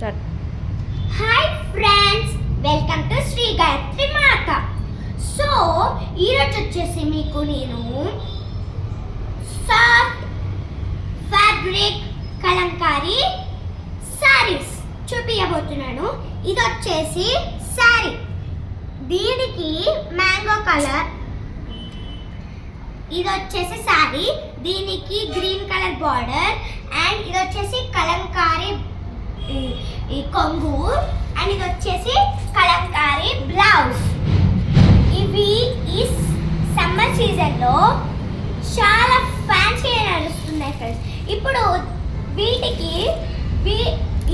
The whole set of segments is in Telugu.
Start. Hi friends, welcome to Shri Gayatri Mata. So ఈరోజు వచ్చేసి మీకు నేను సాఫ్ట్ ఫ్యాబ్రిక్ కలంకారీ సారీస్ చూపించబోతున్నాను. ఇది వచ్చేసి సారీ, దీనికి మ్యాంగో కలర్. ఇది వచ్చేసి సారీ, దీనికి గ్రీన్ కలర్ బార్డర్. అండ్ ఇది వచ్చేసి కలంకారీ ఈ కొంగు. అండ్ ఇది వచ్చేసి కలంకారీ బ్లౌజ్. ఇవి ఈ సమ్మర్ సీజన్లో చాలా ఫ్యాన్సీగా నడుస్తున్నాయి ఫ్రెండ్స్. ఇప్పుడు వీటికి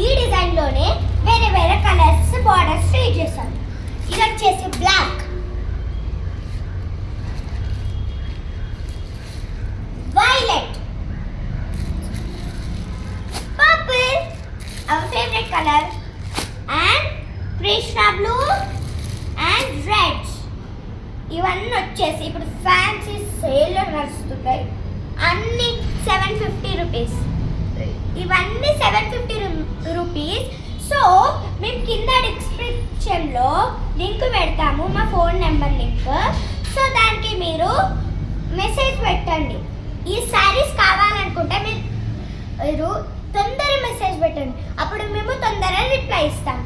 ఈ డిజైన్లోనే వేరే వేరే కలర్స్ బార్డర్స్ యూజ్ చేస్తాం. ఇది వచ్చేసి black, violet, purple our favourite colour, and Krishna blue and red. ఇవన్నీ వచ్చేసి ఇప్పుడు ఫ్యాన్సీ సేల్లో నడుస్తుంటాయి. అన్ని 750 రూపీస్. ఇవన్నీ 750 రూపీస్. సో మేము కింద డిస్క్రిప్షన్లో లింక్ పెడతాము, మా ఫోన్ నెంబర్ లింక్. సో దానికి మీరు మెసేజ్ పెట్టండి. ఈ శారీస్ కావాలనుకుంటే మీరు తొందరగా మెసేజ్ పెట్టండి, అప్పుడు మేము తొందరగా రిప్లై ఇస్తాం.